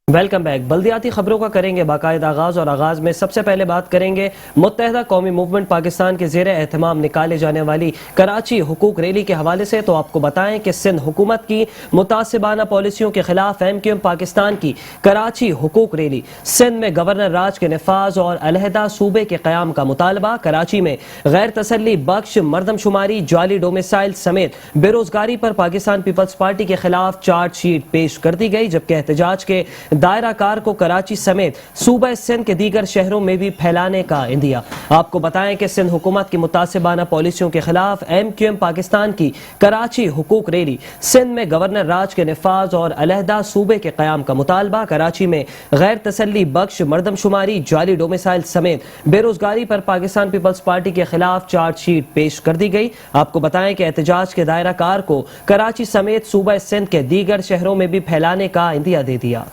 Welcome back. بلدیاتی خبروں کا کریں گے باقاعدہ آغاز، اور آغاز میں سب سے پہلے بات کریں گے متحدہ قومی موومنٹ پاکستان کے زیر اہتمام نکالے جانے والی کراچی حقوق ریلی کے حوالے سے۔ تو آپ کو بتائیں کہ سندھ حکومت کی متعصبانہ پالیسیوں کے خلاف MQM پاکستان کی کراچی حقوق ریلی، سندھ میں گورنر راج کے نفاذ اور علیحدہ صوبے کے قیام کا مطالبہ، کراچی میں غیر تسلی بخش مردم شماری، جعلی ڈومیسائل سمیت بے روزگاری پر پاکستان پیپلز پارٹی کے خلاف چارج شیٹ پیش کر دی گئی، جبکہ احتجاج کے دائرہ کار کو کراچی سمیت صوبہ سندھ کے دیگر شہروں میں بھی پھیلانے کا عندیہ۔ آپ کو بتائیں کہ سندھ حکومت کی متعصبانہ پالیسیوں کے خلاف MQM پاکستان کی کراچی حقوق ریلی، سندھ میں گورنر راج کے نفاذ اور علیحدہ صوبے کے قیام کا مطالبہ، کراچی میں غیر تسلی بخش مردم شماری، جعلی ڈومیسائل سمیت بے روزگاری پر پاکستان پیپلز پارٹی کے خلاف چارج شیٹ پیش کر دی گئی۔ آپ کو بتائیں کہ احتجاج کے دائرہ کار کو کراچی سمیت صوبہ سندھ کے دیگر شہروں میں بھی پھیلانے کا عندیہ دے دیا۔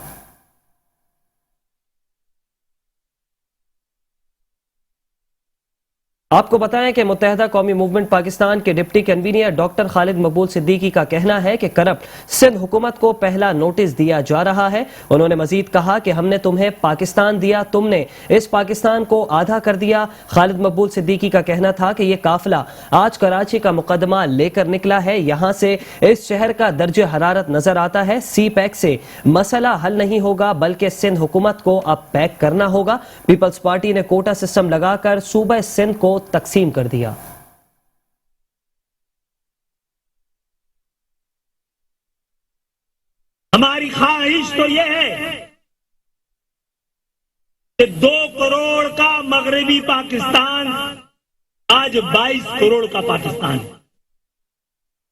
آپ کو بتائیں کہ متحدہ قومی موومنٹ پاکستان کے ڈپٹی کنوینر ڈاکٹر خالد مقبول صدیقی کا کہنا ہے کہ کرپٹ سندھ حکومت کو پہلا نوٹس دیا جا رہا ہے۔ انہوں نے مزید کہا کہ ہم نے تمہیں پاکستان دیا، تم نے اس پاکستان کو آدھا کر دیا۔ خالد مقبول صدیقی کا کہنا تھا کہ یہ قافلہ آج کراچی کا مقدمہ لے کر نکلا ہے، یہاں سے اس شہر کا درجہ حرارت نظر آتا ہے۔ سی پیک سے مسئلہ حل نہیں ہوگا بلکہ سندھ حکومت کو اب پیک کرنا ہوگا۔ پیپلز پارٹی نے کوٹا سسٹم لگا کر صوبہ سندھ کو تقسیم کر دیا۔ ہماری خواہش تو یہ ہے کہ 2 کروڑ کا مغربی پاکستان آج 22 کروڑ کا پاکستان ہے۔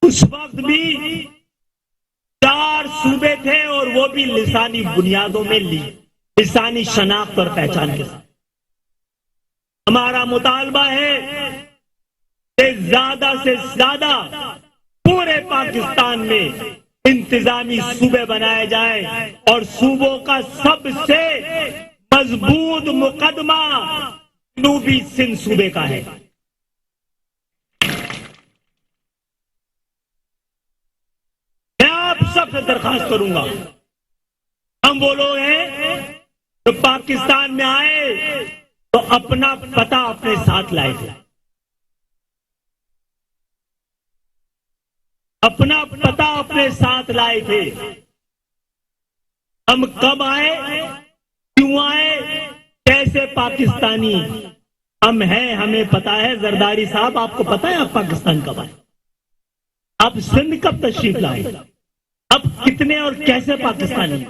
اس وقت بھی 4 صوبے تھے اور وہ بھی لسانی بنیادوں میں لسانی شناخت اور پہچان کے ساتھ۔ ہمارا مطالبہ ہے کہ زیادہ سے زیادہ پورے پاکستان میں انتظامی صوبے بنائے جائیں اور صوبوں کا سب سے مضبوط مقدمہ جنوبی سندھ صوبے کا ہے۔ میں آپ سب سے درخواست کروں گا، ہم وہ لوگ ہیں جو پاکستان میں آئے تو اپنا پتہ اپنے ساتھ لائے تھے، اپنا پتہ اپنے ساتھ لائے تھے۔ ہم کب آئے، کیوں آئے، کیسے پاکستانی ہم ہیں، ہمیں پتا ہے۔ زرداری صاحب، آپ کو پتا ہے آپ پاکستان کب آئے، آپ سندھ کب تشریف لائے، اب کتنے اور کیسے پاکستانی؟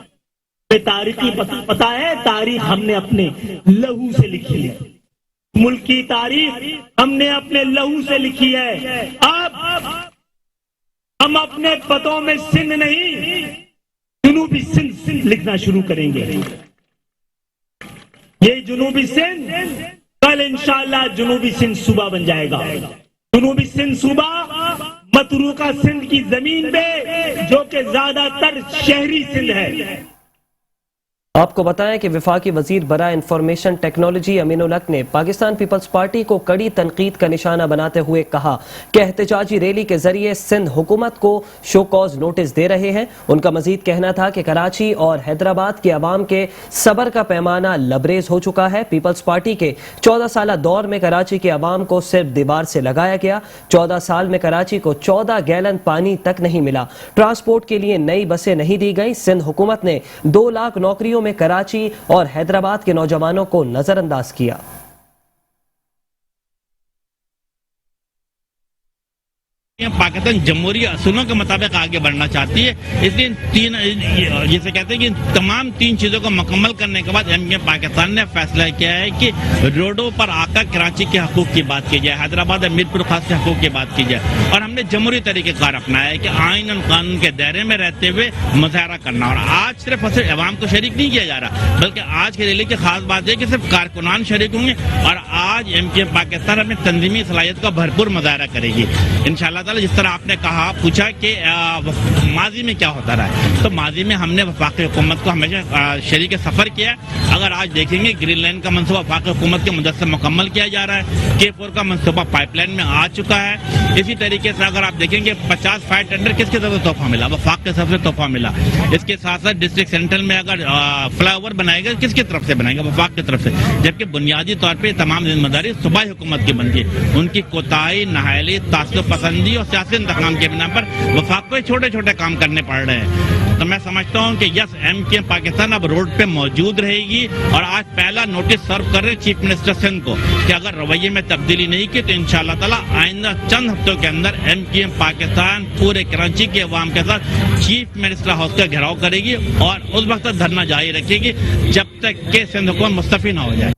تاریخی پتا ہے، تاریخ ہم نے اپنے لہو سے لکھی ہے، ملک کی تاریخ ہم نے اپنے لہو سے لکھی ہے۔ اب ہم اپنے پتوں میں سندھ نہیں، جنوبی سندھ لکھنا شروع کریں گے۔ یہ جنوبی سندھ کل انشاءاللہ جنوبی سندھ صوبہ بن جائے گا۔ جنوبی سندھ صوبہ متروکہ سندھ کی زمین پہ، جو کہ زیادہ تر شہری سندھ ہے۔ آپ کو بتائیں کہ وفاقی وزیر برائے انفارمیشن ٹیکنالوجی امین الحق نے پاکستان پیپلز پارٹی کو کڑی تنقید کا نشانہ بناتے ہوئے کہا کہ احتجاجی ریلی کے ذریعے سندھ حکومت کو شو کاز نوٹس دے رہے ہیں۔ ان کا مزید کہنا تھا کہ کراچی اور حیدرآباد کے عوام کے صبر کا پیمانہ لبریز ہو چکا ہے۔ پیپلز پارٹی کے 14 سالہ دور میں کراچی کے عوام کو صرف دیوار سے لگایا گیا۔ 14 سال میں کراچی کو 14 گیلن پانی تک نہیں ملا، ٹرانسپورٹ کے لیے نئی بسیں نہیں دی گئی۔ سندھ حکومت نے 2 لاکھ نوکریوں میں کراچی اور حیدرآباد کے نوجوانوں کو نظر انداز کیا۔ پاکستان جمہوری اصولوں کے مطابق آگے بڑھنا چاہتی ہے، اس لیے جسے کہتے ہیں کہ تمام 3 چیزوں کو مکمل کرنے کے بعد MQM پاکستان نے فیصلہ کیا ہے کہ روڈوں پر آ کر کراچی کے حقوق کی بات کی جائے، حیدرآباد اور میرپور خاص کے حقوق کی بات کی جائے، اور ہم نے جمہوری طریقہ کار اپنایا ہے کہ آئین اور قانون کے دائرے میں رہتے ہوئے مظاہرہ کرنا۔ اور آج صرف اور صرف عوام کو شریک نہیں کیا جا رہا، بلکہ آج کی ریلی کی خاص بات ہے کہ صرف کارکنان شریک ہوں گے، اور آج MQM پاکستان اپنی تنظیمی صلاحیت کا بھرپور مظاہرہ کرے گی انشاءاللہ تعالی۔ جس طرح آپ نے کہا، پوچھا کہ ماضی میں کیا ہوتا رہا ہے، تو ماضی میں ہم نے وفاقی حکومت کو ہمیشہ شریک سفر کیا۔ अगर आज देखेंगे ग्रीन लाइन का मनसूबा वफाकी हुकूमत की मदद से मुकम्मल किया जा रहा है, K4 का मनसूबा पाइपलाइन में आ चुका है। इसी तरीके से अगर आप देखेंगे 50 फायर टेंडर किसकी तरफ से तोहफा मिला, वफाक की तरफ से तोहफा मिला। इसके साथ साथ डिस्ट्रिक्ट सेंट्रल में अगर फ्लाईओवर बनाएगा किसकी तरफ से बनाएगा, वफाक की तरफ से। जबकि बुनियादी तौर पर तमाम जिम्मेदारी सूबाई हुकूमत की बनती है। उनकी कोताही, नाअहली, तासुब पसंदी और सियासी इंतकाम के बिना पर वफाक को छोटे छोटे काम करने पड़ रहे हैं। तो मैं समझता हूं कि यस, MKM पाकिस्तान अब रोड पे मौजूद रहेगी। और आज पहला नोटिस सर्व कर रहे चीफ मिनिस्टर सिंध को कि अगर रवैये में तब्दीली नहीं की तो इंशाअल्लाह ताला आइंदा चंद हफ्तों के अंदर MKM पाकिस्तान पूरे कराची के अवाम के साथ चीफ मिनिस्टर हाउस का घेराव करेगी और उस वक्त तक धरना जारी रखेगी जब तक कि सिंध हुकूमत मुस्तफी ना हो जाए।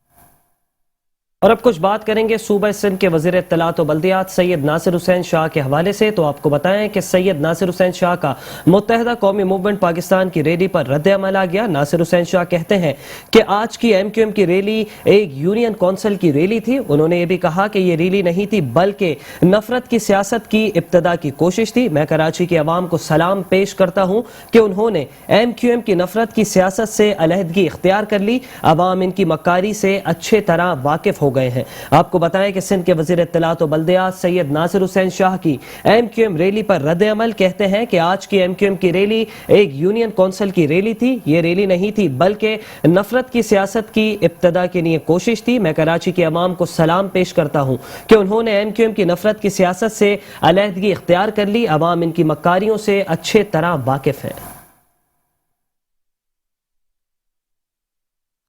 और अब कुछ बात करेंगे सूबा सिंध के वज़ीर इत्तलात व बल्दियात सैयद नासिर हुसैन शाह के हवाले से। तो आपको बताएं कि सैयद नासिर हुसैन शाह का मुत्तहदा कौमी मूवमेंट पाकिस्तान की रैली पर रद्द अमल आ गया। नासिर हुसैन शाह कहते हैं कि आज की MQM की रैली एक यूनियन कौंसिल की रैली थी। उन्होंने ये भी कहा कि ये रैली नहीं थी बल्कि नफरत की सियासत की इब्तदा की कोशिश थी। मैं कराची के अवाम को सलाम पेश करता हूँ कि उन्होंने MQM की नफरत की सियासत से अलहदगी इख्तियार कर ली। अवाम इनकी मक्कारी से अच्छे तरह वाकिफ हो गए हैं। आपको बताएं कि सिंध के वज़ीर इत्तलात व बल्दियात सैयद नासिर हुसैन शाह की MQM रैली पर रद्द अमल। कहते हैं कि आज की MQM की रैली एक यूनियन कौंसिल की रैली थी। ये रैली नहीं थी बल्कि नफरत की सियासत की इब्तदा के लिए कोशिश थी। मैं कराची के अवाम को सलाम पेश करता हूँ कि उन्होंने MQM की नफरत की सियासत से अलहदगी इख्तियार कर ली। अवाम इनकी मक्कारियों से अच्छे तरह वाकिफ है।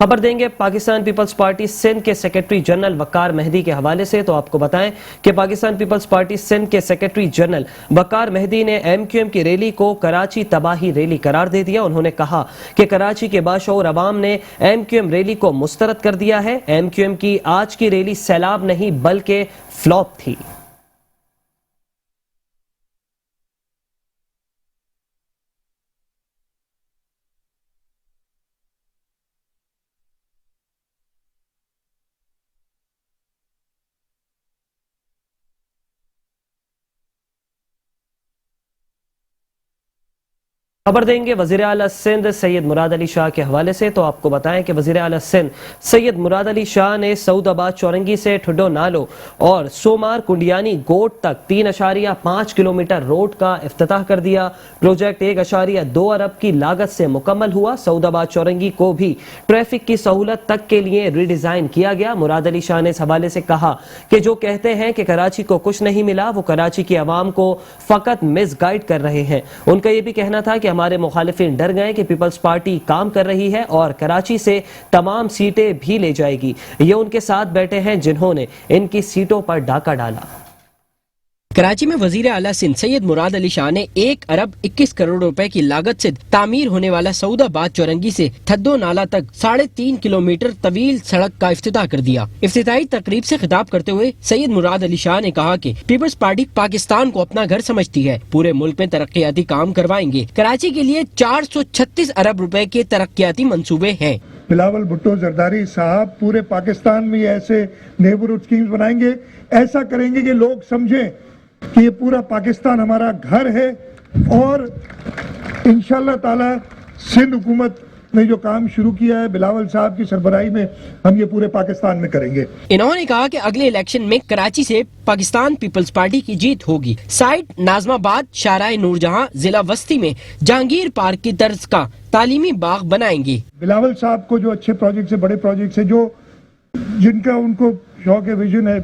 खबर देंगे पाकिस्तान पीपल्स पार्टी सिंध के सेक्रेटरी जनरल वकार मेहदी के हवाले से। तो आपको बताएं कि पाकिस्तान पीपल्स पार्टी सिंध के सेक्रेटरी जनरल वकार मेहदी ने MQM की रैली को कराची तबाही रैली करार दे दिया। उन्होंने कहा कि कराची के बाशऊर अवाम ने MQM रैली को मुस्तरद कर दिया है। MQM की आज की रैली सैलाब नहीं बल्कि फ्लॉप थी। खबर देंगे वज़ीर आला सिंध सैयद मुराद अली शाह के हवाले से। तो आपको बताएं कि वज़ीर आला सिंध सैयद मुराद अली शाह ने सऊदाबाद चौरंगी से ठुड्डो नालो और सोमार कुंडियानी गोट तक 3.5 किलोमीटर रोड का इफ्तिताह कर दिया। प्रोजेक्ट 1.2 अरब की लागत से मुकम्मल हुआ। सऊदाबाद चौरंगी को भी ट्रैफिक की सहूलत तक के लिए रीडिजाइन किया गया। मुराद अली शाह ने इस हवाले से कहा कि जो कहते हैं कि कराची को कुछ नहीं मिला वो कराची की आवाम को फकत मिसगाइड कर रहे हैं। उनका यह भी कहना था कि हमारे मुखालिफिन डर गए कि पीपल्स पार्टी काम कर रही है और कराची से तमाम सीटें भी ले जाएगी। ये उनके साथ बैठे हैं जिन्होंने इनकी सीटों पर डाका डाला। कराची में वजीर आला सिंध सैयद मुराद अली शाह ने 1 अरब 21 करोड़ रुपए की लागत से तामीर होने वाला सऊदाबाद चौरंगी से थद्दो नाला तक 3.5 किलोमीटर तवील सड़क का इफ्तिताह कर दिया। इफ्तिताही तकरीब से खिताब करते हुए सैयद मुराद अली शाह ने कहा कि पीपल्स पार्टी पाकिस्तान को अपना घर समझती है, पूरे मुल्क में तरक्याती काम करवाएंगे। कराची के लिए 436 अरब रुपए के तरक्याती मंसूबे हैं। बिलावल भुट्टो जरदारी साहब पूरे पाकिस्तान में ऐसे नेबरहुड स्कीम्स बनाएंगे, ऐसा करेंगे कि लोग समझें कि ये पूरा पाकिस्तान हमारा घर है। और इंशाअल्लाह ताला सिंध हुकूमत ने जो काम शुरू किया है बिलावल साहब की सरबराही में हम ये पूरे पाकिस्तान में करेंगे। इन्होंने कहा कि अगले इलेक्शन में कराची से पाकिस्तान पीपल्स पार्टी की जीत होगी। साइट नाजमाबाद शाहराह नूरजहां जिला वस्ती में जहांगीर पार्क की तर्ज का तालीमी बाग बनाएंगे। बिलावल साहब को जो अच्छे प्रोजेक्ट है, बड़े प्रोजेक्ट है, जो जिनका उनको शौक है, विजन है,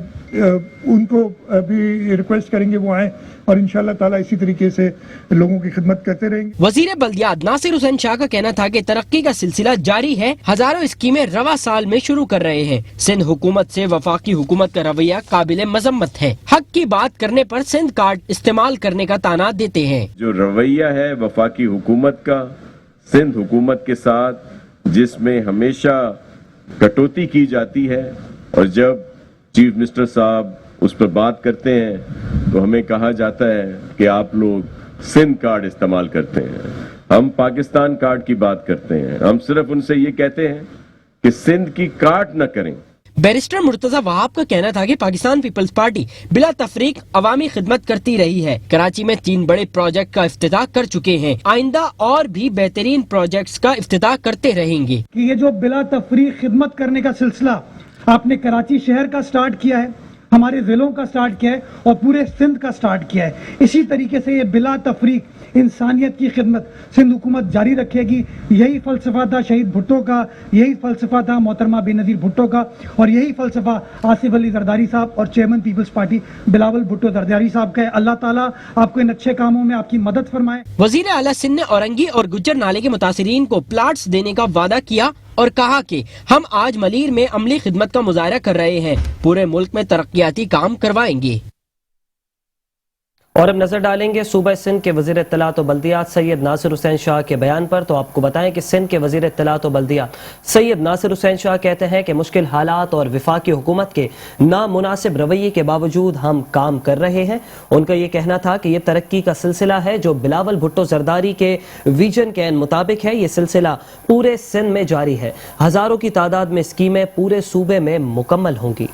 उनको भी रिक्वेस्ट करेंगे वो आए और इंशाअल्लाह ताला इसी तरीके से लोगों की खिदमत करते रहेंगे। वजीर बल्दियात नासिर हुसैन शाह का कहना था कि तरक्की का सिलसिला जारी है। हजारों स्कीमें रवा साल में शुरू कर रहे हैं। सिंध हुकूमत से वफाकी हुकूमत का रवैया काबिल मजम्मत है। हक की बात करने पर सिंध कार्ड इस्तेमाल करने का ताना देते हैं। जो रवैया है वफाकी हुकूमत का सिंध हुकूमत के साथ, जिसमें हमेशा कटौती की जाती है और जब चीफ मिनिस्टर साहब उस पर बात करते हैं तो हमें कहा जाता है कि आप लोग सिंध कार्ड इस्तेमाल करते हैं। हम पाकिस्तान कार्ड की बात करते हैं। हम सिर्फ उनसे ये कहते हैं कि सिंध की काट न करें। बैरिस्टर मुर्तजा वहाब का कहना था कि पाकिस्तान पीपल्स पार्टी बिला तफरीक अवामी खिदमत करती रही है। कराची में 3 बड़े प्रोजेक्ट का इफ्तिताह कर चुके हैं, आइंदा और भी बेहतरीन प्रोजेक्ट्स का इफ्तिताह करते रहेंगे। कि ये जो बिला तफरीक खिदमत करने का सिलसिला आपने कराची शहर का स्टार्ट किया है, हमारे जिलों का स्टार्ट किया है और पूरे सिंध का स्टार्ट किया है, इसी तरीके से ये बिला तफरीक इंसानियत की खिदमत सिंध हुकूमत जारी रखेगी। यही फलसफा था शहीद भुट्टो का, यही फलसफा था मोहतरमा बेनज़ीर भुट्टो का और यही फलसफा आसिफ अली जरदारी साहब और chairman peoples party Bilawal Bhutto Zardari साहब का है। अल्लाह ताला आपको इन अच्छे कामों में आपकी मदद फरमाए। वजीर आला सिंध ने औरंगी और गुज्जर नाले के मुतासिरीन को प्लाट्स देने का वादा किया और कहा कि हम आज मलीर में अमली खिदमत का मुजाहरा कर रहे हैं, पूरे मुल्क में तरक्याती काम करवाएंगे। और अब नजर डालेंगे सूबा सिंध के वजीर इत्तलात और बल्दियात सैयद नासिर हुसैन शाह के बयान पर। तो आपको बताएं कि सिंध के वजीर इत्तलात और बल्दियात सैयद नासिर हुसैन शाह कहते हैं कि मुश्किल हालात और वफाकी हुकूमत के नामुनासिब रवैये के बावजूद हम काम कर रहे हैं। उनका ये कहना था कि ये तरक्की का सिलसिला है जो बिलावल भुट्टो जरदारी के विजन के मुताबिक है। ये सिलसिला पूरे सिंध में जारी है। हजारों की तादाद में स्कीमें पूरे सूबे में मुकम्मल होंगी।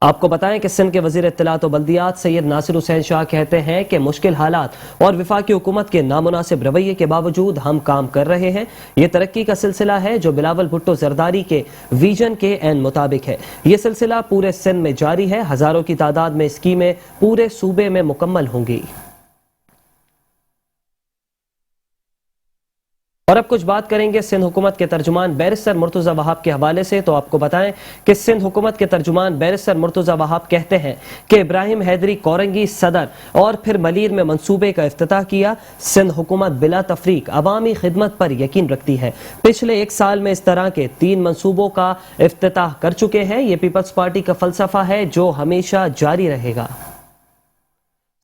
आपको बताएं कि सिंध के वजीर इत्तलात और बल्दियात सैयद नासिर हुसैन शाह कहते हैं कि मुश्किल हालात और वफाकी हुकूमत के नामुनासिब रवैये के बावजूद हम काम कर रहे हैं। ये तरक्की का सिलसिला है जो बिलावल भुट्टो जरदारी के विजन के एन मुताबिक है। ये सिलसिला पूरे सिंध में जारी है। हजारों की तादाद में स्कीमें पूरे सूबे में मुकम्मल होंगी। और अब कुछ बात करेंगे सिंध हुकूमत के तर्जुमान बैरिस्टर मुर्तजा वहाब के हवाले से। तो आपको बताएं कि सिंध हुकूमत के तर्जुमान बैरिस्टर मुर्तजा वहाब कहते हैं कि इब्राहिम हैदरी कोरंगी सदर और फिर मलीर में मंसूबे का इफ्तिताह किया। सिंध हुकूमत बिला तफरीक अवामी खिदमत पर यकीन रखती है। पिछले 1 साल में इस तरह के 3 मंसूबों का इफ्तिताह कर चुके हैं। ये पीपल्स पार्टी का फलसफा है जो हमेशा जारी रहेगा।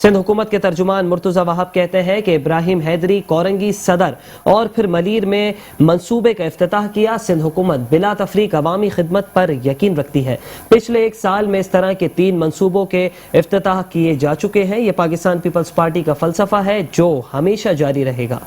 सिंध हुकूमत के तर्जुमान मुर्तजा वहाब कहते हैं कि इब्राहिम हैदरी कोरंगी सदर और फिर मलीर में मंसूबे का इफ्तिताह किया। सिंध हुकूमत बिला तफरीक अवामी खिदमत पर यकीन रखती है। पिछले 1 साल में इस तरह के 3 मंसूबों के इफ्तिताह किए जा चुके हैं। ये पाकिस्तान पीपल्स पार्टी का फलसफा है जो हमेशा जारी रहेगा।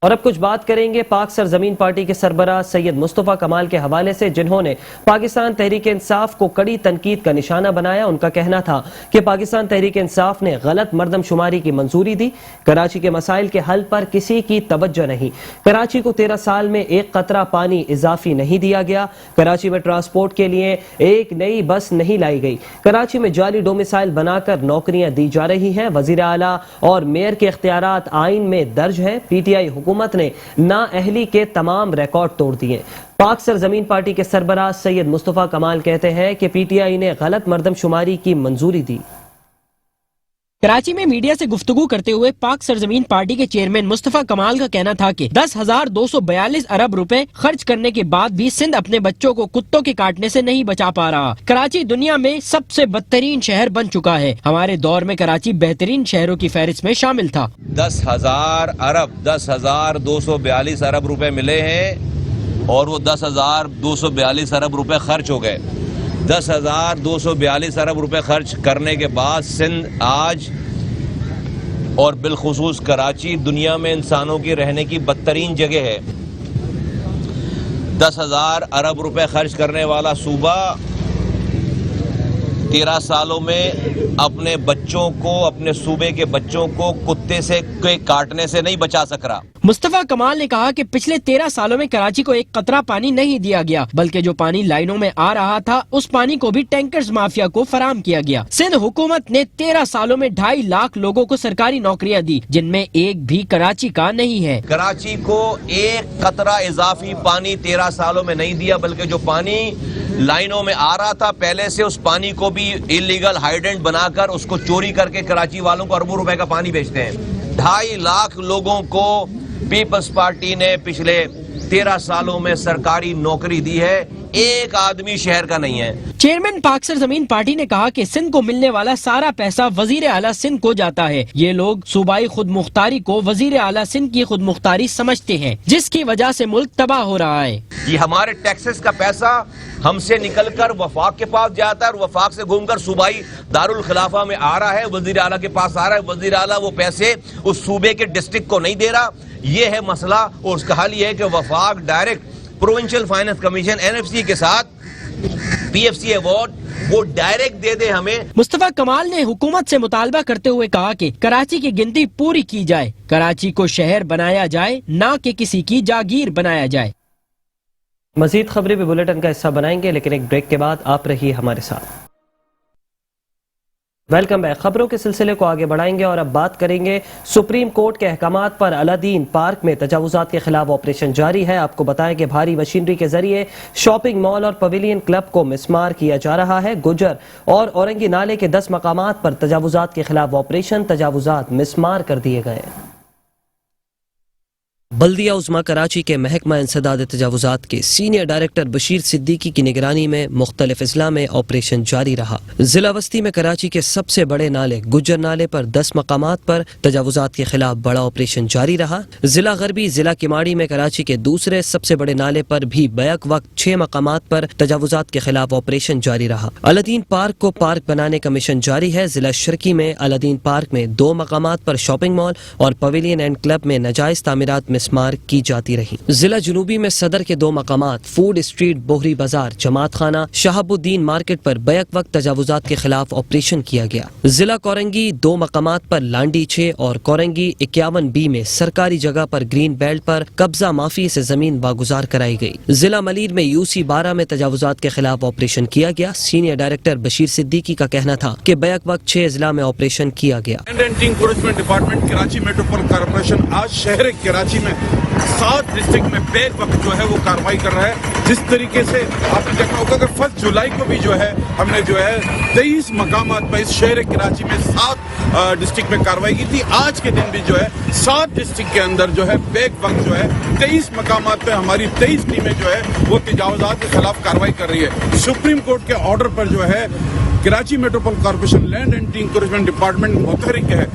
और अब कुछ बात करेंगे पाक सरजमीन पार्टी के सरबराह सैयद मुस्तफ़ा कमाल के हवाले से, जिन्होंने पाकिस्तान तहरीक इंसाफ को कड़ी तनकीद का निशाना बनाया। उनका कहना था कि पाकिस्तान तहरीक इंसाफ ने गलत मरदमशुमारी की मंजूरी दी। कराची के मसाइल के हल पर किसी की तवज्जो नहीं। कराची को 13 साल में 1 कतरा पानी इजाफी नहीं दिया गया। कराची में ट्रांसपोर्ट के लिए 1 नई बस नहीं लाई गई। कराची में जाली डोमिसाइल बनाकर नौकरियां दी जा रही हैं। वजीर आला और मेयर के इख्तियारात आइन में दर्ज हैं। पीटीआई हुकूमत ने नाअहली के तमाम रिकॉर्ड तोड़ दिए। पाक सरजमीन पार्टी के सरबराह सैयद मुस्तफ़ा कमाल कहते हैं कि पीटीआई ने गलत मरदमशुमारी की मंजूरी दी। कराची में मीडिया से गुफ्तगू करते हुए पाक सरजमीन पार्टी के चेयरमैन मुस्तफा कमाल का कहना था कि 10,242 अरब रुपए खर्च करने के बाद भी सिंध अपने बच्चों को कुत्तों के काटने से नहीं बचा पा रहा। कराची दुनिया में सबसे बदतरीन शहर बन चुका है। हमारे दौर में कराची बेहतरीन शहरों की फहरिस्त में शामिल था। 10,242 अरब रुपए मिले हैं और वो 10,242 अरब रुपए खर्च हो गए। 10,242 अरब रुपए खर्च करने के बाद सिंध आज और बिलखुसूस कराची दुनिया में इंसानों की रहने की बदतरीन जगह है। 10,000 अरब रुपए खर्च करने वाला सूबा 13 सालों में अपने बच्चों को, अपने सूबे के बच्चों को कुत्ते से के काटने से नहीं बचा सक रहा। मुस्तफा कमाल ने कहा कि पिछले 13 सालों में कराची को 1 कतरा पानी नहीं दिया गया, बल्कि जो पानी लाइनों में आ रहा था उस पानी को भी टैंकर्स माफिया को फराम किया गया। सिंध हुकूमत ने 13 सालों में 2.5 लाख लोगों को सरकारी नौकरियां दी, जिनमें एक भी कराची का नहीं है। कराची को 1 कतरा इजाफी पानी 13 सालों में नहीं दिया, बल्कि जो पानी लाइनों में आ रहा था पहले से उस पानी को भी इलीगल हाइडेंट बनाकर उसको चोरी करके कराची वालों को अरबों रुपए का पानी बेचते हैं। 2.5 लाख लोगों को पीपल्स पार्टी ने पिछले 13 सालों में सरकारी नौकरी दी है। एक आदमी शहर का नहीं है। चेयरमैन पाक सरजमीन पार्टी ने कहा कि सिंध को मिलने वाला सारा पैसा वजीर आला सिंध को जाता है। ये लोग सूबाई खुद मुख्तारी को वजीर आला सिंध की खुद मुख्तारी समझते हैं, जिसकी वजह से मुल्क तबाह हो रहा है। ये हमारे टैक्सेस का पैसा हमसे निकलकर वफाक के पास जाता है और वफाक से घूमकर सूबाई दारुल खिलाफा में आ रहा है, वजीर आला के पास आ रहा है। वजीर आला वो पैसे उस सूबे के डिस्ट्रिक्ट को नहीं दे रहा। ये है मसला, और उसका हल ये है कि वफाक direct provincial finance commission NFC के साथ PFC अवार्ड वो डायरेक्ट दे दे हमें। मुस्तफा कमाल ने हुकूमत से मुतालबा करते हुए कहा कि कराची की गिनती पूरी की जाए, कराची को शहर बनाया जाए, ना कि किसी की जागीर बनाया जाए। मजीद खबरें भी बुलेटिन का हिस्सा बनाएंगे, लेकिन एक ब्रेक के बाद आप रहिए हमारे साथ। Welcome back. खबरों के सिलसिले को आगे बढ़ाएंगे और अब बात करेंगे सुप्रीम कोर्ट के अहकामात पर। अलादीन पार्क में तजावुजात के खिलाफ ऑपरेशन जारी है। आपको बताएं कि भारी मशीनरी के जरिए शॉपिंग मॉल और पवेलियन क्लब को मिसमार किया जा रहा है। गुजर और औरंगी नाले के 10 मकामात पर तजावुजात के खिलाफ ऑपरेशन, तजावुजात मिसमार कर दिए गए। बल्दिया उज़्मा कराची के महकमा इंसदाद तजावुजात के सीनियर डायरेक्टर बशीर सिद्दीकी की निगरानी में मुख्तलिफ अजला में ऑपरेशन जारी रहा। जिला वस्ती में कराची के सबसे बड़े नाले गुजर नाले पर 10 मकामात पर तजावुजात के खिलाफ बड़ा ऑपरेशन जारी रहा। जिला गरबी जिला किमाड़ी में कराची के दूसरे सबसे बड़े नाले पर भी बैक वक्त 6 मकामात पर तजावुजात के खिलाफ ऑपरेशन जारी रहा। अलादीन पार्क को पार्क बनाने का मिशन जारी है। जिला शर्की में अलादीन पार्क में 2 मकामात पर शॉपिंग मॉल और पवेलियन एंड क्लब में नाजायज तामीरात मिसमार की जाती रही। जिला जुनूबी में सदर के 2 मकामात फूड स्ट्रीट, बोहरी बाजार, जमात खाना, शहाबुद्दीन मार्केट पर बैक वक्त तजावुजात के खिलाफ ऑपरेशन किया गया। जिला कोरंगी 2 मकामात पर लांडी 6 और कोरंगी 51B में सरकारी जगह पर ग्रीन बेल्ट पर कब्जा माफी से जमीन वागुजार कराई गई। जिला मलीर में UC 12 में तजावुजात के खिलाफ ऑपरेशन किया गया। सीनियर डायरेक्टर बशीर सिद्दीकी का कहना था कि बैक वक्त 6 जिला में ऑपरेशन किया गया। डिपार्टमेंट कराची मेट्रोपॉलिटन कॉर्पोरेशन आज शहर कराची में 7 डिस्ट्रिक्ट में बैक वक्त जो है वो कार्रवाई कर रहा है। जिस तरीके से आपने देखा होगा कि 1 जुलाई को भी जो है हमने जो है 23 मकामात पर इस शहर कराची में 7 डिस्ट्रिक्ट में कार्रवाई की थी। आज के दिन भी जो है 7 डिस्ट्रिक्ट के अंदर जो है बैक वक्त जो है 23 मकामात पे हमारी 23 टीमें जो है वो तजावुजात के खिलाफ कार्रवाई कर रही है। सुप्रीम कोर्ट के ऑर्डर पर जो है Karachi metropolitan corporation land and encroachment department मुतहरिक है।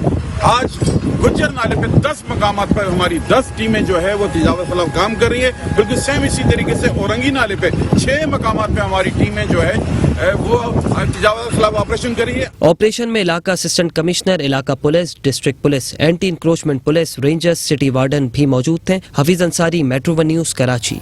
आज गुज्जर नाले पे 10 मकामात पर हमारी 10 टीमें जो है वो तजावुज़ के खिलाफ काम कर रही है। बिल्कुल सेम इसी तरीके से औरंगी नाले पे 6 मकामात पे हमारी टीमें जो है वो तजावुज़ के खिलाफ ऑपरेशन कर रही है। ऑपरेशन में इलाका असिस्टेंट कमिश्नर, इलाका police, district police, anti encroachment police, rangers, city warden भी मौजूद थे। Hafeez Ansari, metro one news, Karachi.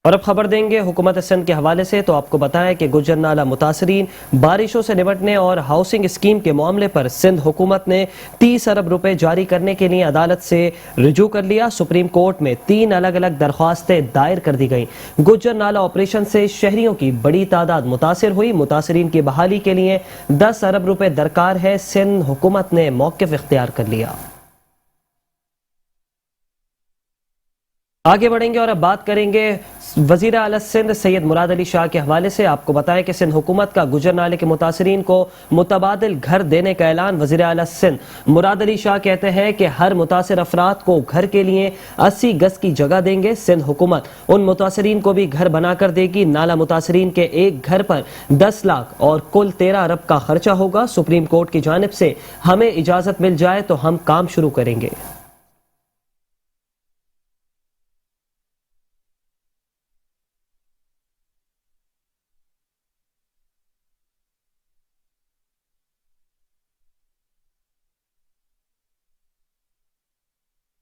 और अब खबर देंगे हुकूमत सिंध के हवाले से। तो आपको बताएं कि गुजर नाला मुतासरीन बारिशों से निपटने और हाउसिंग स्कीम के मामले पर सिंध हुकूमत ने 30 अरब रुपए जारी करने के लिए अदालत से रुजू कर लिया। सुप्रीम कोर्ट में 3 अलग अलग दरख्वास्तें दायर कर दी गईं। गुजर नाला ऑपरेशन से शहरियों की बड़ी तादाद मुतासिर हुई। मुतासरीन की बहाली के लिए 10 अरब रुपए दरकार है। सिंध हुकूमत ने मौक़िफ़ इख्तियार कर लिया। आगे बढ़ेंगे और अब बात करेंगे वजीर आला सिंध सैयद मुराद अली शाह के हवाले से। आपको बताएं कि सिंध हुकूमत का गुजर नाले के मुतासरीन को मुतबादिल घर देने का ऐलान। वजीर आला सिंध मुराद अली शाह कहते हैं कि हर मुतासिर अफराद को घर के लिए 80 गज की जगह देंगे। सिंध हुकूमत उन मुतासरीन को भी घर बनाकर देगी। नाला मुतासरीन के एक घर पर 10 लाख और कुल 13 अरब का खर्चा होगा। सुप्रीम कोर्ट की जानिब से हमें इजाजत मिल जाए तो हम काम शुरू करेंगे।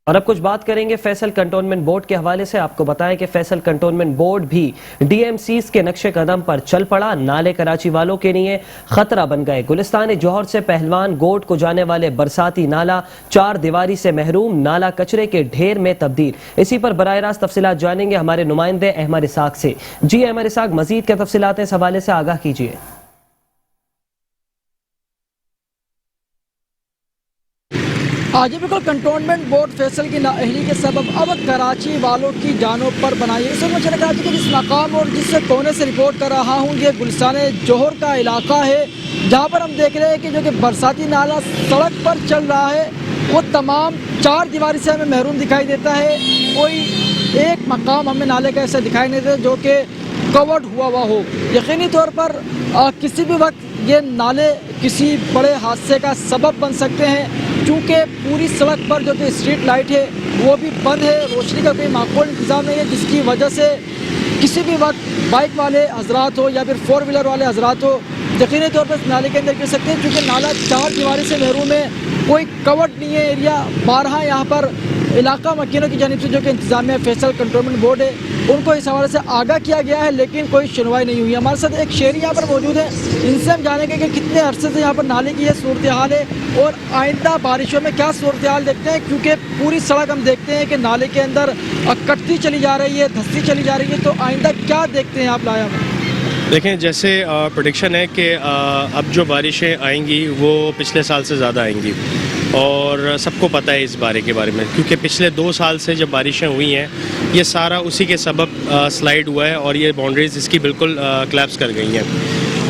और अब कुछ बात करेंगे फैसल कंटोनमेंट बोर्ड के हवाले से। आपको बताएं कि फैसल कंटोनमेंट बोर्ड भी DMCs के नक्शे कदम पर चल पड़ा। नाले कराची वालों के लिए खतरा बन गए। गुलिस्तान जौहर से पहलवान गोट को जाने वाले बरसाती नाला 4 दीवारी से महरूम, नाला कचरे के ढेर में तब्दील। इसी पर बराह रास्त तफसीलात जानेंगे हमारे नुमाइंदे अहमद इसाक से। जी अहमद इसाक, मजीद क्या तफसीलात इस हवाले से आगाह कीजिए। आज बिल्कुल कंटोनमेंट बोर्ड फैसल की नाअहली के सबब अब कराची वालों की जानों पर बनाई है। इस वक्त मुझे कराची के जिस मकाम और जिस कोने से रिपोर्ट कर रहा हूँ ये गुलिस्तान जौहर का इलाका है, जहाँ पर हम देख रहे हैं कि जो कि बरसाती नाला सड़क पर चल रहा है वो तमाम 4 दीवारी से हमें महरूम दिखाई देता है। कोई ایک مقام ہمیں نالے کا ایسا دکھائی نہیں دیتا جو کہ کورڈ ہوا ہو. یقینی طور پر کسی بھی وقت یہ نالے کسی بڑے حادثے کا سبب بن سکتے ہیں، چونکہ پوری سڑک پر جو کہ اسٹریٹ لائٹ ہے وہ بھی بند ہے، روشنی کا کوئی معقول انتظام نہیں ہے، جس کی وجہ سے کسی بھی وقت بائک والے حضرات ہو یا پھر 4 ویلر والے حضرات ہو یقینی طور پر اس نالے کے اندر گر سکتے ہیں، چونکہ نالا 4 دیواری سے محروم ہے، کوئی کورڈ نہیں ہے ایریا. بارہا یہاں پر علاقہ مکینوں کی جانب سے جو کہ انتظامیہ فیصل کنٹرولمنٹ بورڈ ہے ان کو اس حوالے سے آگاہ کیا گیا ہے، لیکن کوئی سنوائی نہیں ہوئی. ہمارے ساتھ ایک شہری یہاں پر موجود ہے، ان سے ہم جانیں گے کہ کتنے عرصے سے یہاں پر نالے کی یہ صورتحال ہے اور آئندہ بارشوں میں کیا صورتحال دیکھتے ہیں، کیونکہ پوری سڑک ہم دیکھتے ہیں کہ نالے کے اندر کٹتی چلی جا رہی ہے، دھستی چلی جا رہی ہے. تو آئندہ کیا دیکھتے ہیں آپ لایا میں؟ دیکھیں، جیسے پریڈکشن ہے کہ اب جو بارشیں آئیں گی وہ پچھلے سال سے زیادہ آئیں گی، اور سب کو پتہ ہے اس بارے میں، کیونکہ پچھلے 2 سال سے جب بارشیں ہوئی ہیں یہ سارا اسی کے سبب سلائڈ ہوا ہے اور یہ باؤنڈریز اس کی بالکل کلیپس کر گئی ہیں.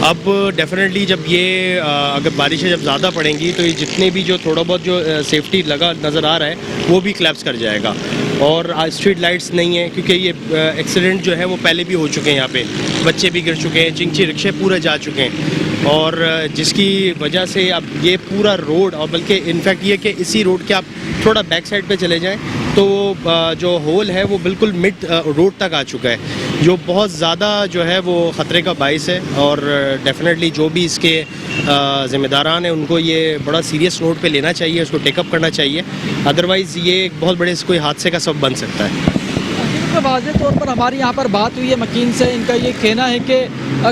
اب ڈیفینیٹلی جب یہ اگر بارشیں جب زیادہ پڑیں گی تو یہ جتنے بھی جو تھوڑا بہت جو سیفٹی لگا نظر آ رہا ہے وہ بھی کلیپس کر جائے گا. اور اسٹریٹ لائٹس نہیں ہیں کیونکہ یہ ایکسیڈنٹ جو ہے وہ پہلے بھی ہو چکے ہیں، یہاں پہ بچے بھی گر چکے ہیں، چنگچی رکشے پورے جا چکے ہیں، اور جس کی وجہ سے اب یہ پورا روڈ، اور بلکہ انفیکٹ یہ کہ اسی روڈ کے آپ تھوڑا بیک سائڈ پہ چلے جائیں تو جو ہول ہے وہ بالکل مڈ روڈ تک آ چکا ہے، جو بہت زیادہ جو ہے وہ خطرے کا باعث ہے. اور ڈیفینیٹلی جو بھی اس کے ذمہ داران ہیں ان کو یہ بڑا سیریس نوٹ پہ لینا چاہیے، اس کو ٹیک اپ کرنا چاہیے، ادروائز یہ ایک بہت بڑے کوئی حادثے کا سبب بن سکتا ہے. واضح طور پر ہماری یہاں پر بات ہوئی ہے مکین سے، ان کا یہ کہنا ہے کہ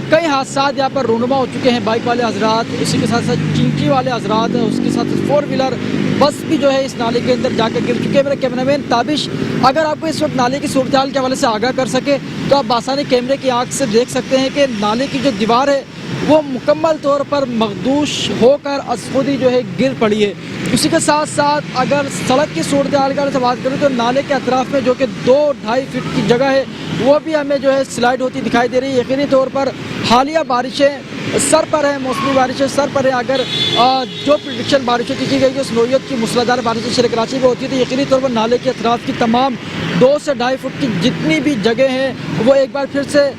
کئی حادثات یہاں پر رونما ہو چکے ہیں، بائک والے حضرات، اسی کے ساتھ ساتھ چینٹی والے حضرات، اس کے ساتھ 4 ویلر بس بھی جو ہے اس نالے کے اندر جا کے گر چکے ہیں. میرا کیمرہ مین تابش اگر آپ کو اس وقت نالے کی صورتحال کے حوالے سے آگاہ کر سکے تو آپ بآسانی کیمرے کی آنکھ سے دیکھ سکتے ہیں کہ نالے کی جو دیوار ہے وہ مکمل طور پر مخدوش ہو کر از خود ہی جو ہے گر پڑی ہے. اسی کے ساتھ ساتھ اگر سڑک کی صورتحال کی سے بات کریں تو نالے کے اطراف میں جو کہ 2-2.5 فٹ کی جگہ ہے وہ بھی ہمیں جو ہے سلائڈ ہوتی دکھائی دے رہی ہے. یقینی طور پر حالیہ بارشیں سر پر ہیں، موسمی بارشیں سر پر ہیں. اگر جو پریڈکشن بارشوں کی گئی ہے اس نوعیت کی موسلادھار بارشیں شہر کراچی میں ہوتی ہے تو یقینی طور پر نالے کے اطراف کی تمام 2 سے 2.5 فٹ کی جتنی بھی جگہ ہیں وہ ایک بار پھر سے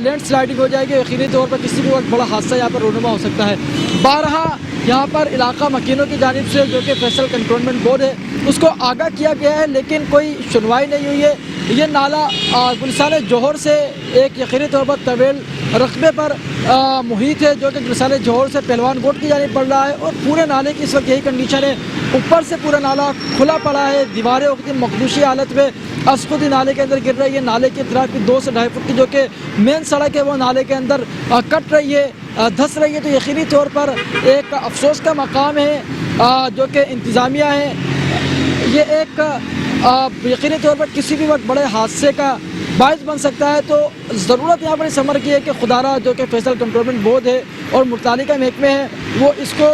لینڈ سلائڈنگ ہو جائے گی. یقینی طور پر کسی بھی وقت بڑا حادثہ یہاں پر رونما ہو سکتا ہے. بارہا یہاں پر علاقہ مکینوں کی جانب سے جو کہ فیصل کنٹرولمنٹ بورڈ ہے اس کو آگاہ کیا گیا ہے، لیکن کوئی سنوائی نہیں ہوئی ہے. یہ نالا گلشان جوہر سے ایک یقینی طور پر طویل رقبے پر محیط ہے جو کہ گلشان جوہر سے پہلوان گوٹ کی جانب پڑ رہا ہے، اور پورے نالے کی اس وقت یہی کنڈیشن ہے. اوپر سے پورا نالا کھلا پڑا ہے، دیواریں وقت مخدوشی حالت میں اسکودی نالے کے اندر گر رہی ہے. نالے کی اطراف کی 2 سے 2.5 فٹ کی جو کہ مین سڑک ہے وہ نالے کے اندر کٹ رہی ہے، دھس رہی ہے. تو یقینی طور پر ایک افسوس کا مقام ہے جو کہ انتظامیہ ہے. یہ ایک یقینی طور پر کسی بھی وقت بڑے حادثے کا باعث بن سکتا ہے. تو ضرورت یہاں پر اس عمر کی ہے کہ خدارہ جو کہ فیصل کنٹرولمنٹ بورڈ ہے اور متعلقہ محکمے ہیں وہ اس کو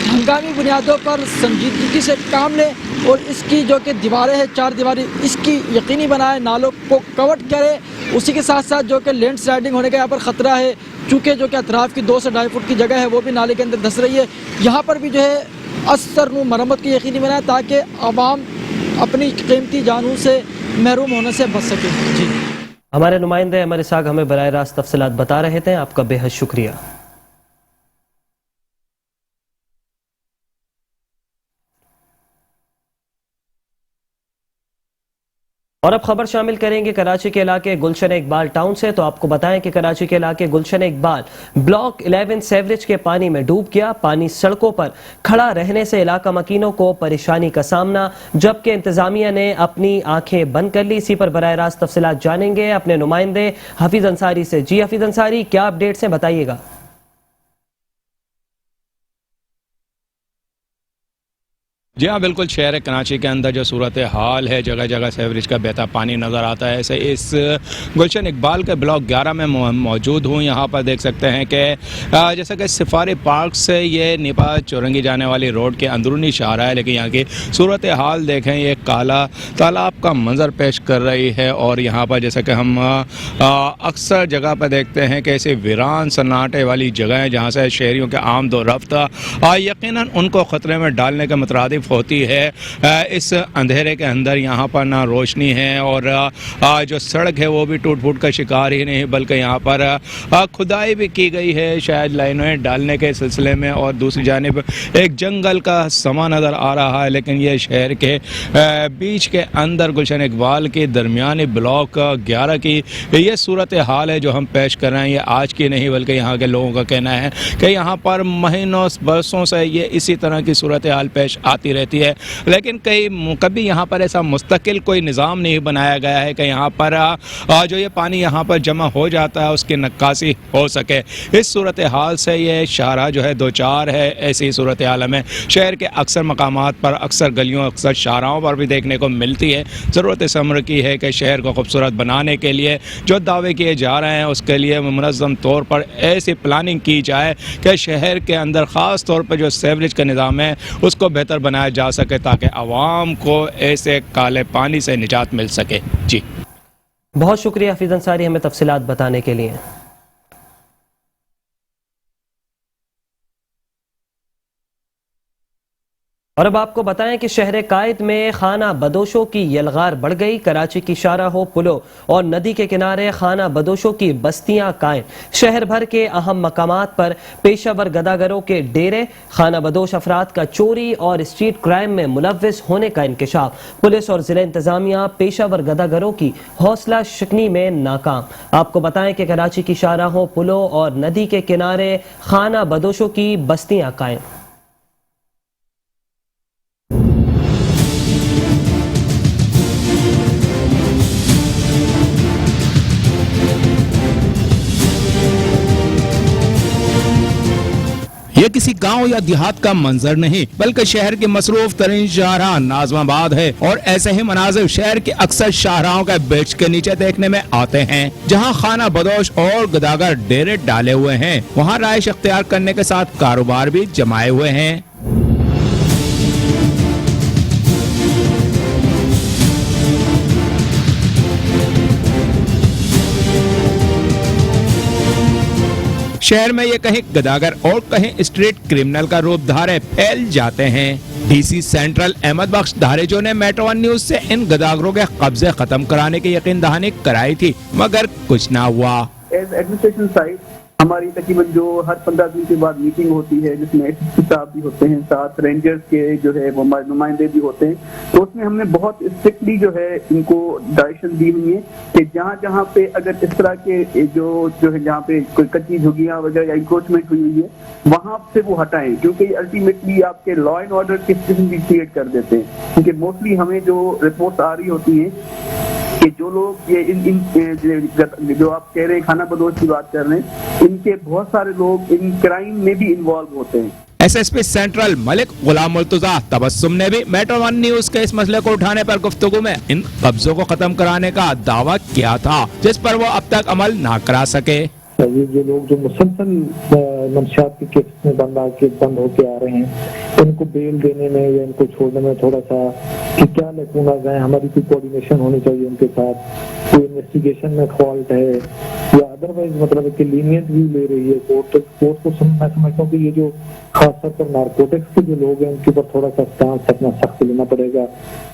ہنگامی بنیادوں پر سنجیدگی سے کام لیں اور اس کی جو کہ دیواریں ہیں 4 دیواری اس کی یقینی بنائے، نالوں کو کور کرے. اسی کے ساتھ ساتھ جو کہ لینڈ سلائڈنگ ہونے کا یہاں پر خطرہ ہے، چونکہ جو کہ اطراف کی 2 سے 2.5 فٹ کی جگہ ہے وہ بھی نالے کے اندر دھس رہی ہے. یہاں پر بھی جو ہے اثر مرمت کی یقینی بنائے تاکہ عوام اپنی قیمتی جانوں سے محروم ہونے سے بچ سکے. جی ہمارے نمائندے عمر اسحاق ہمیں براہ راست تفصیلات بتا رہے تھے، آپ کا بے حد شکریہ. اور اب خبر شامل کریں گے کراچی کے علاقے گلشن اقبال ٹاؤن سے. تو آپ کو بتائیں کہ کراچی کے علاقے گلشن اقبال بلاک 11 سیوریج کے پانی میں ڈوب گیا. پانی سڑکوں پر کھڑا رہنے سے علاقہ مکینوں کو پریشانی کا سامنا، جبکہ انتظامیہ نے اپنی آنکھیں بند کر لی. اسی پر براہ راست تفصیلات جانیں گے اپنے نمائندے حفیظ انصاری سے. جی حفیظ انصاری، کیا اپڈیٹس ہیں، بتائیے گا. جی ہاں بالکل، شہر کراچی کے اندر جو صورتحال ہے جگہ جگہ سیوریج کا بہتا پانی نظر آتا ہے. ایسے اس گلشن اقبال کے بلاک 11 میں موجود ہوں. یہاں پر دیکھ سکتے ہیں کہ جیسا کہ سفاری پارک سے یہ نیپا چورنگی جانے والی روڈ کے اندرونی شاہراہ ہے، لیکن یہاں کی صورتحال دیکھیں یہ کالا تالاب کا منظر پیش کر رہی ہے. اور یہاں پر جیسا کہ ہم اکثر جگہ پر دیکھتے ہیں کہ ایسے ویران سناٹے والی جگہیں جہاں سے شہریوں کے آمد و رفت یقیناً ان کو خطرے میں ڈالنے کے مترادف तकलीफ होती है। इस अंधेरे के अंदर यहाँ पर ना रोशनी है और जो सड़क है वो भी टूट फूट का शिकार ही नहीं बल्कि यहाँ पर खुदाई भी की गई है शायद लाइनें डालने के सिलसिले में, और दूसरी जानिब एक जंगल का समा नज़र आ रहा है। लेकिन ये शहर के बीच के अंदर गुलशन इकबाल के दरमियानी ब्लॉक 11 की ये सूरत हाल है जो हम पेश कर रहे हैं। ये आज की नहीं बल्कि यहाँ के लोगों का कहना है कि यहाँ पर महीनों बरसों से ये इसी तरह की सूरत हाल पेश आती रहती है, लेकिन कभी यहाँ पर ऐसा मुस्तकिल कोई निज़ाम नहीं बनाया गया है कि यहाँ पर जो ये पानी यहाँ पर जमा हो जाता है उसकी नक्कासी हो सके। इस सूरत हाल से ये शाहराह जो है दो चार है। ऐसी सूरत हाल में शहर के अक्सर मकामात पर, अक्सर गलियों, अक्सर शाहराहों पर भी देखने को मिलती है। ज़रूरत इस अमर की है कि शहर को खूबसूरत बनाने के लिए जो दावे किए जा रहे हैं उसके लिए मुनज़्ज़म तौर पर ऐसी प्लानिंग की जाए कि शहर के अंदर ख़ास तौर पर जो सीवरेज का निज़ाम है उसको बेहतर बनाया जा सके ताकि आवाम को ऐसे काले पानी से निजात मिल सके। जी बहुत शुक्रिया हफीज़ अंसारी हमें तफसीलात बताने के लिए। और अब आपको बताएं कि शहर कायद में खाना बदोशों की यलगार बढ़ गई। कराची की शाहराहों, पुलों और नदी के किनारे खाना बदोशों की बस्तियां कायम। शहर भर के अहम मकामात पर पेशावर गदागरों के डेरे, खाना बदोश अफराद का चोरी और स्ट्रीट क्राइम में मुलव्विस होने का इंकशाफ। पुलिस और जिला इंतजामिया पेशावर गदागरों की हौसला शिकनी में नाकाम। आपको बताएं कि कराची की शाहराहों, पुलों और नदी के किनारे खाना बदोशों की बस्तियां कायम। ये किसी गांव या देहात का मंजर नहीं बल्कि शहर की मसरूफ तरीन शाहराह नाज़माबाद है, और ऐसे ही मनाजिर शहर के अक्सर शाहराहों के ब्रिज के नीचे देखने में आते हैं। जहां खाना बदोश और गदागर डेरे डाले हुए हैं वहां राइश इख्तियार करने के साथ कारोबार भी जमाए हुए हैं। शहर में ये कहीं गदागर और कहीं स्ट्रीट क्रिमिनल का रूप धारे फैल जाते हैं। डीसी सेंट्रल अहमद बख्श धारेजो ने मेट्रो वन न्यूज से इन गदागरों के कब्जे खत्म कराने की यकीन दहानी कराई थी मगर कुछ ना हुआ। एज एडमिनिस्ट्रेशन साइड हमारी तकरीबन जो हर 15 दिन के बाद मीटिंग होती है जिसमें एसपी साहब भी होते हैं, साथ रेंजर्स के जो है वो नुमाइंदे भी होते हैं, तो उसमें हमने बहुत स्ट्रिक्टली जो है इनको डायरेक्शन दी हुई है कि जहाँ जहाँ पे अगर इस तरह के जो है जहाँ पे कोई कच्ची झुग्गियाँ वगैरह या इंक्रोचमेंट हुई हुई है वहाँ से वो हटाएं, क्योंकि अल्टीमेटली आपके लॉ एंड ऑर्डर की स्थिति भी क्रिएट कर देते हैं। क्योंकि मोस्टली हमें जो रिपोर्ट आ रही होती है कि जो लोग ये इन जो आप कह रहे हैं खाना बदोश की बात कर रहे हैं, इनके बहुत सारे लोग इन क्राइम में भी इन्वॉल्व होते हैं। एसएसपी सेंट्रल मलिक गुलाम मुर्तजा तबस्सुम ने भी मेट्रो वन न्यूज के इस मसले को उठाने पर गुफ्तगू में इन कब्जों को खत्म कराने का दावा किया था जिस पर वो अब तक अमल ना करा सके। ये जो लोग जो मुसलसल मंशियात के केस में बंद होके आ रहे हैं इनको बेल देने में या इनको छोड़ने में थोड़ा सा कि क्या लैकूनाज़ हैं, हमारी कोई कोऑर्डिनेशन होनी चाहिए उनके साथ, कोई इन्वेस्टिगेशन में फॉल्ट है या अदरवाइज मतलब कि लीनियंट भी ले रही है कोर्ट को। मैं समझता हूँ कि ये जो खासतौर पर नारकोटिक्स के जो लोग हैं उनके ऊपर थोड़ा सा स्टांस अपना सख्त लेना पड़ेगा।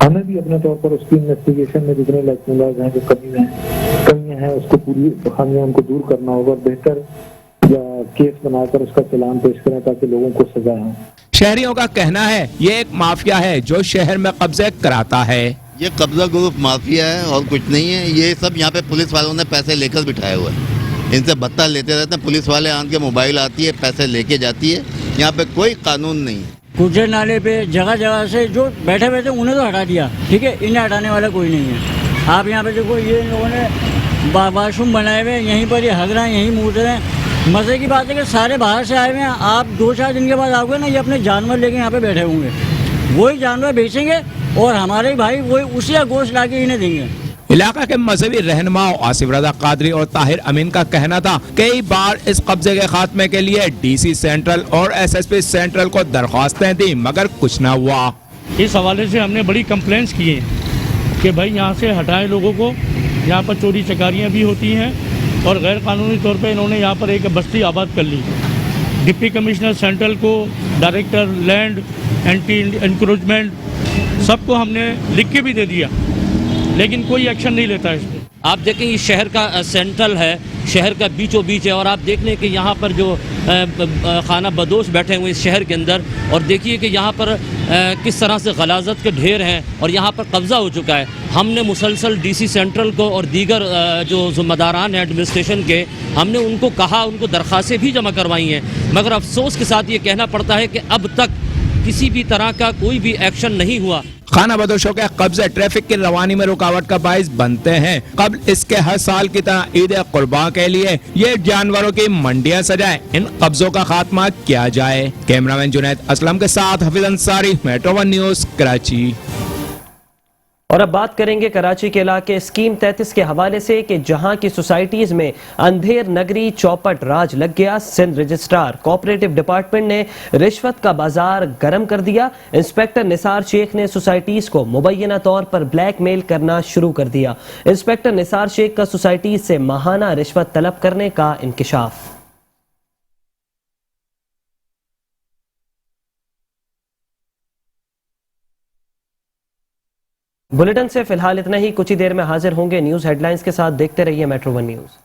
हमें भी अपने तौर पर उसकी इन्वेस्टिगेशन में जितने लैकूनाज़ हैं, जो कमियां हैं उसको पूरी खामियां उनको दूर करना होगा और बेहतर या केस बनाकर उसका चालान पेश करें ताकि लोगों को सजा हो। शहरियों का कहना है ये एक माफिया है जो शहर में कब्जे कराता है। ये कब्जा ग्रुप माफिया है और कुछ नहीं है। ये सब यहाँ पे पुलिस वालों ने पैसे लेकर बिठाए हुए हैं, इनसे भत्ता लेते रहते हैं। पुलिस वाले आन के मोबाइल आती है, पैसे लेके जाती है। यहाँ पे कोई कानून नहीं है। गुजर नाले पे जगह जगह से जो बैठे हुए थे उन्हें तो हटा दिया, ठीक है, इन्हें हटाने वाला कोई नहीं है। आप यहाँ पे देखो ये लोगों ने वाशरूम बनाए हुए, यहीं पर ये हग रहे हैं, यहीं मूत रहे हैं। मज़े की बात है कि सारे बाहर से आए हुए हैं। आप 2-4 दिन के बाद आओगे ना, ये अपने जानवर लेके यहाँ पे बैठे होंगे, वही जानवर बेचेंगे और हमारे भाई वही उसी का गोश्त ला के इन्हें देंगे। इलाका के मजहबी रहनुमाओं आसिफ रजा कादरी और ताहिर अमीन का कहना था कई बार इस कब्जे के खात्मे के लिए डीसी सेंट्रल और एसएसपी सेंट्रल को दरख्वास्तें दी मगर कुछ न हुआ। इस हवाले से हमने बड़ी कंप्लेंट्स किए कि भाई यहाँ से हटाएं लोगों को। यहाँ पर चोरी चकारियाँ भी होती हैं और गैर कानूनी तौर पे इन्होंने यहाँ पर एक बस्ती आबाद कर ली। डिप्टी कमिश्नर सेंट्रल को, डायरेक्टर लैंड, एंटी इंक्रोचमेंट, सबको हमने लिख के भी दे दिया, लेकिन कोई एक्शन नहीं लेता इस पर। आप देखें ये शहर का सेंट्रल है, शहर का बीचों बीच है, और आप देख लें कि यहाँ पर जो खाना बदोश बैठे हुए इस शहर के अंदर, और देखिए कि यहाँ पर किस तरह से गलाजत के ढेर हैं और यहाँ पर कब्ज़ा हो चुका है। हमने मुसलसल डीसी सेंट्रल को और दीगर जो ज़िम्मेदारान हैं एडमिनिस्ट्रेशन के, हमने उनको कहा, उनको दरख्वास्तें भी जमा करवाई हैं, मगर अफसोस के साथ ये कहना पड़ता है कि अब तक किसी भी तरह का कोई भी एक्शन नहीं हुआ। खाना बदोशों के कब्जे ट्रैफिक की रवानी में रुकावट का बाइस बनते हैं। कबल इसके हर साल की तरह ईद कुर्बान के लिए ये जानवरों की मंडियां सजाएं, इन कब्जों का खात्मा किया जाए। कैमरामैन जुनैद असलम के साथ हफीज अंसारी, मेट्रो 1 न्यूज, कराची। और अब बात करेंगे कराची के इलाके स्कीम 33 के हवाले से कि जहां की सोसाइटीज में अंधेर नगरी चौपट राज लग गया। सिंध रजिस्ट्रार कोऑपरेटिव डिपार्टमेंट ने रिश्वत का बाजार गर्म कर दिया। इंस्पेक्टर निसार शेख ने सोसाइटीज को मुबैना तौर पर ब्लैक मेल करना शुरू कर दिया। इंस्पेक्टर निसार शेख का सोसाइटीज से माहाना रिश्वत तलब करने का इंकिशाफ। बुलेटिन से फिलहाल इतना ही। कुछ ही देर में हाजिर होंगे न्यूज हेडलाइंस के साथ। देखते रहिए मेट्रो 1 न्यूज।